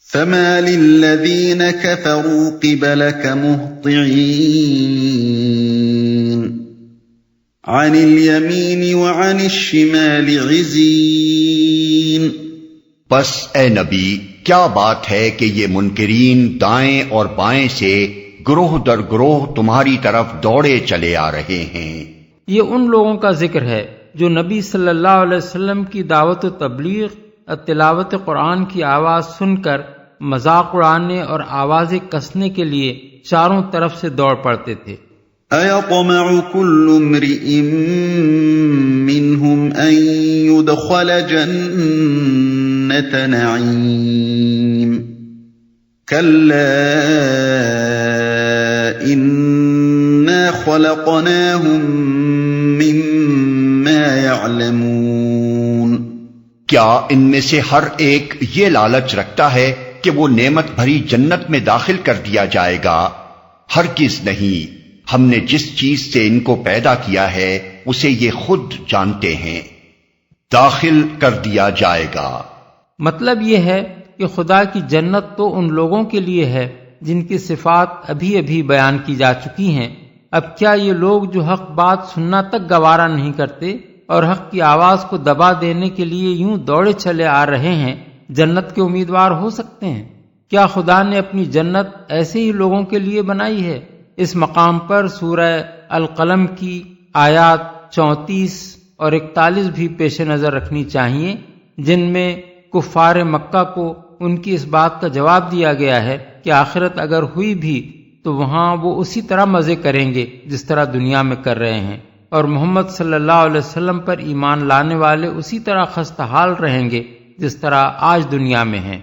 فَمَالِ الَّذِينَ كَفَرُوا قِبَلَكَ مُهْطِعِينَ عَنِ الْيَمِينِ وَعَنِ الشِّمَالِ عِزِينَ۔ بس اے نبی، کیا بات ہے کہ یہ منکرین دائیں اور بائیں سے گروہ در گروہ تمہاری طرف دوڑے چلے آ رہے ہیں۔ یہ ان لوگوں کا ذکر ہے جو نبی صلی اللہ علیہ وسلم کی دعوت و تبلیغ اور تلاوت قرآن کی آواز سن کر مذاق اڑانے اور آوازیں کسنے کے لیے چاروں طرف سے دوڑ پڑتے تھے۔ أَيَطْمَعُ كُلُّ امْرِئٍ مِّنْهُمْ أَن يُدْخَلَ جَنَّةَ نَعِيمٍ كَلَّا إِنَّا خَلَقْنَاهُم مِّمَّا يَعْلَمُونَ۔ کیا ان میں سے ہر ایک یہ لالچ رکھتا ہے کہ وہ نعمت بھری جنت میں داخل کر دیا جائے گا؟ ہرگز نہیں، ہم نے جس چیز سے ان کو پیدا کیا ہے اسے یہ خود جانتے ہیں، داخل کر دیا جائے گا۔ مطلب یہ ہے کہ خدا کی جنت تو ان لوگوں کے لیے ہے جن کی صفات ابھی ابھی بیان کی جا چکی ہیں۔ اب کیا یہ لوگ جو حق بات سننا تک گوارا نہیں کرتے اور حق کی آواز کو دبا دینے کے لیے یوں دوڑے چلے آ رہے ہیں، جنت کے امیدوار ہو سکتے ہیں؟ کیا خدا نے اپنی جنت ایسے ہی لوگوں کے لیے بنائی ہے؟ اس مقام پر سورہ القلم کی آیات 34 اور 41 بھی پیش نظر رکھنی چاہیے، جن میں کفار مکہ کو ان کی اس بات کا جواب دیا گیا ہے کہ آخرت اگر ہوئی بھی تو وہاں وہ اسی طرح مزے کریں گے جس طرح دنیا میں کر رہے ہیں، اور محمد صلی اللہ علیہ وسلم پر ایمان لانے والے اسی طرح خستہ حال رہیں گے جس طرح آج دنیا میں ہیں۔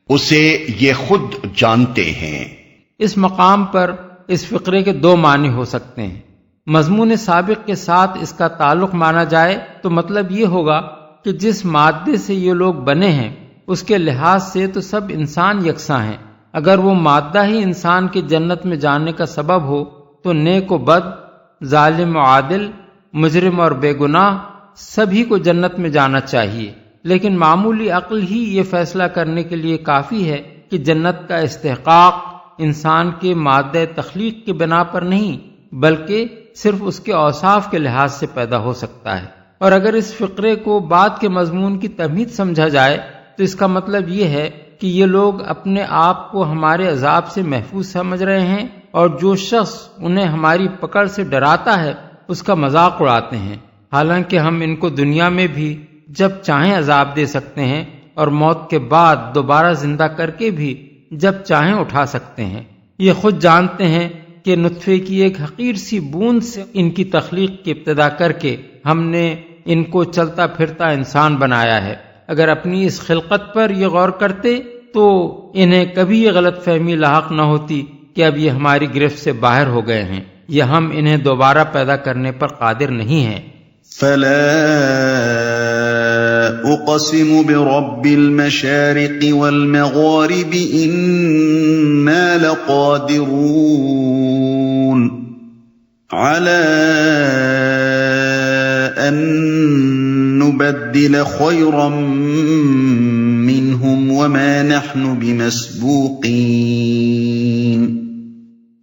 اسے یہ خود جانتے ہیں۔ اس مقام پر اس فقرے کے دو معنی ہو سکتے ہیں۔ مضمون سابق کے ساتھ اس کا تعلق مانا جائے تو مطلب یہ ہوگا کہ جس مادے سے یہ لوگ بنے ہیں اس کے لحاظ سے تو سب انسان یکساں ہیں۔ اگر وہ مادہ ہی انسان کے جنت میں جانے کا سبب ہو تو نیک و بد، ظالم و عادل، مجرم اور بے گناہ سبھی کو جنت میں جانا چاہیے، لیکن معمولی عقل ہی یہ فیصلہ کرنے کے لیے کافی ہے کہ جنت کا استحقاق انسان کے مادہ تخلیق کے بنا پر نہیں بلکہ صرف اس کے اوصاف کے لحاظ سے پیدا ہو سکتا ہے۔ اور اگر اس فقرے کو بعد کے مضمون کی تمہید سمجھا جائے تو اس کا مطلب یہ ہے کہ یہ لوگ اپنے آپ کو ہمارے عذاب سے محفوظ سمجھ رہے ہیں اور جو شخص انہیں ہماری پکڑ سے ڈراتا ہے اس کا مذاق اڑاتے ہیں، حالانکہ ہم ان کو دنیا میں بھی جب چاہیں عذاب دے سکتے ہیں اور موت کے بعد دوبارہ زندہ کر کے بھی جب چاہیں اٹھا سکتے ہیں۔ یہ خود جانتے ہیں کہ نطفے کی ایک حقیر سی بوند سے ان کی تخلیق کی ابتدا کر کے ہم نے ان کو چلتا پھرتا انسان بنایا ہے۔ اگر اپنی اس خلقت پر یہ غور کرتے تو انہیں کبھی یہ غلط فہمی لاحق نہ ہوتی کہ اب یہ ہماری گرفت سے باہر ہو گئے ہیں یا ہم انہیں دوبارہ پیدا کرنے پر قادر نہیں ہیں۔ فَلَا أُقْسِمُ بِرَبِّ الْمَشَارِقِ وَالْمَغَارِبِ إِنَّا لَقَادِرُونَ عَلَىٰ أَن نُبَدِّلَ خَيْرًا مِّنْهُمْ وَمَا نَحْنُ بِمَسْبُوقِينَ۔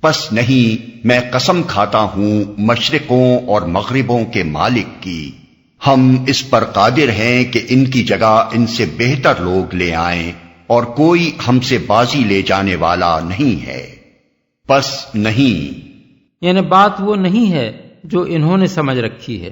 پس نہیں، میں قسم کھاتا ہوں مشرقوں اور مغربوں کے مالک کی، ہم اس پر قادر ہیں کہ ان کی جگہ ان سے بہتر لوگ لے آئیں اور کوئی ہم سے بازی لے جانے والا نہیں ہے۔ پس نہیں، یعنی بات وہ نہیں ہے جو انہوں نے سمجھ رکھی ہے۔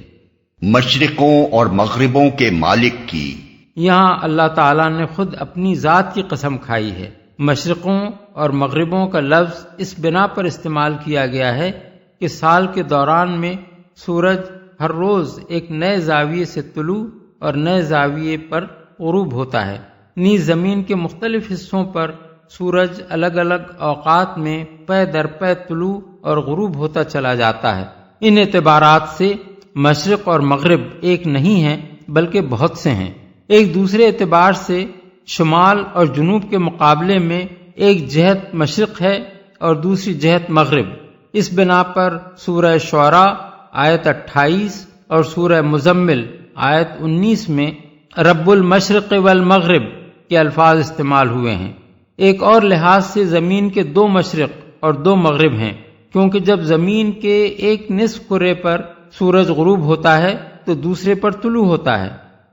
مشرقوں اور مغربوں کے مالک کی، یہاں اللہ تعالیٰ نے خود اپنی ذات کی قسم کھائی ہے۔ مشرقوں اور مغربوں کا لفظ اس بنا پر استعمال کیا گیا ہے کہ سال کے دوران میں سورج ہر روز ایک نئے زاویے سے طلوع اور نئے زاویے پر غروب ہوتا ہے، نیز زمین کے مختلف حصوں پر سورج الگ الگ اوقات میں پے در پے طلوع اور غروب ہوتا چلا جاتا ہے۔ ان اعتبارات سے مشرق اور مغرب ایک نہیں ہیں بلکہ بہت سے ہیں۔ ایک دوسرے اعتبار سے شمال اور جنوب کے مقابلے میں ایک جہت مشرق ہے اور دوسری جہت مغرب۔ اس بنا پر سورہ شعراء آیت 28 اور سورہ مزمل آیت 19 میں رب المشرق والمغرب کے الفاظ استعمال ہوئے ہیں۔ ایک اور لحاظ سے زمین کے 2 مشرق اور 2 مغرب ہیں، کیونکہ جب زمین کے ایک نصف کرے پر سورج غروب ہوتا ہے تو دوسرے پر طلوع ہوتا ہے۔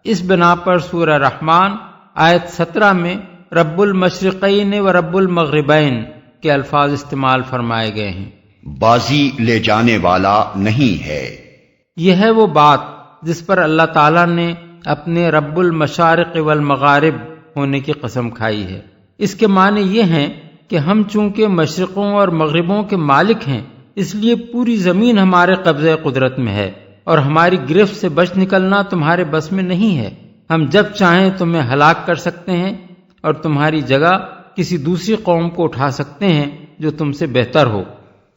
اس بنا پر سورہ رحمان آیت 17 میں رب المشرقین و رب المغربین کے الفاظ استعمال فرمائے گئے ہیں۔ بازی لے جانے والا نہیں ہے۔ یہ ہے وہ بات جس پر اللہ تعالیٰ نے اپنے رب المشارق والمغارب ہونے کی قسم کھائی ہے۔ اس کے معنی یہ ہیں کہ ہم چونکہ مشرقوں اور مغربوں کے مالک ہیں، اس لیے پوری زمین ہمارے قبضۂ قدرت میں ہے اور ہماری گرفت سے بچ نکلنا تمہارے بس میں نہیں ہے۔ ہم جب چاہیں تمہیں ہلاک کر سکتے ہیں اور تمہاری جگہ کسی دوسری قوم کو اٹھا سکتے ہیں جو تم سے بہتر ہو۔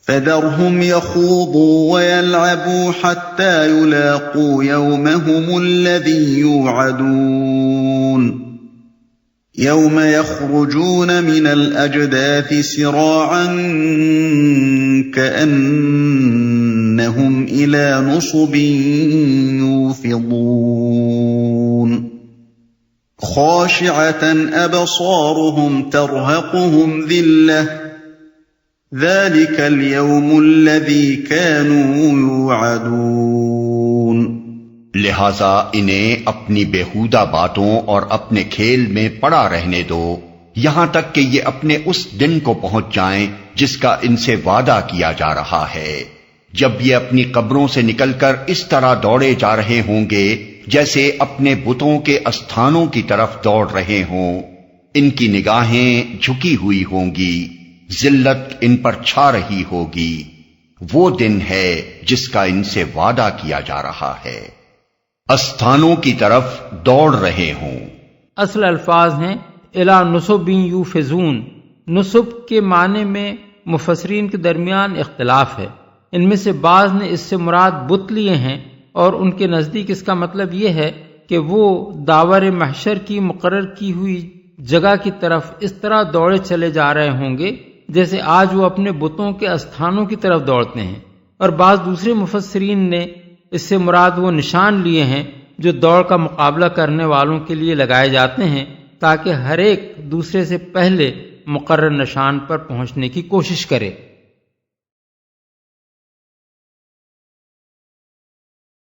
فَذَرْهُمْ يَخُوضُوا وَيَلْعَبُوا حَتَّى يُلَاقُوا يَوْمَهُمُ الَّذِي يُوعَدُونَ يَوْمَ يَخْرُجُونَ مِنَ الْأَجْدَاثِ سِرَاعًا كَأَنَّهُمْ إِلَى نُصُبٍ يُوفِضُونَ خَاشِعَةً أَبْصَارُهُمْ تَرْهَقُهُمْ ذِلَّةٌ ذَلِكَ الْيَوْمُ الَّذِي كَانُوا يُوعَدُونَ۔ لہذا انہیں اپنی بیہودہ باتوں اور اپنے کھیل میں پڑا رہنے دو، یہاں تک کہ یہ اپنے اس دن کو پہنچ جائیں جس کا ان سے وعدہ کیا جا رہا ہے، جب یہ اپنی قبروں سے نکل کر اس طرح دوڑے جا رہے ہوں گے جیسے اپنے بتوں کے استھانوں کی طرف دوڑ رہے ہوں۔ ان کی نگاہیں جھکی ہوئی ہوں گی، ذلت ان پر چھا رہی ہوگی۔ وہ دن ہے جس کا ان سے وعدہ کیا جا رہا ہے، استھانوں کی طرف دوڑ رہے ہوں۔ اصل الفاظ ہیں الی نصب یوفضون۔ نصب کے معنی میں مفسرین کے درمیان اختلاف ہے۔ ان میں سے بعض نے اس سے مراد بت لیے ہیں اور ان کے نزدیک اس کا مطلب یہ ہے کہ وہ داور محشر کی مقرر کی ہوئی جگہ کی طرف اس طرح دوڑے چلے جا رہے ہوں گے جیسے آج وہ اپنے بتوں کے استھانوں کی طرف دوڑتے ہیں، اور بعض دوسرے مفسرین نے اس سے مراد وہ نشان لیے ہیں جو دوڑ کا مقابلہ کرنے والوں کے لیے لگائے جاتے ہیں تاکہ ہر ایک دوسرے سے پہلے مقرر نشان پر پہنچنے کی کوشش کرے۔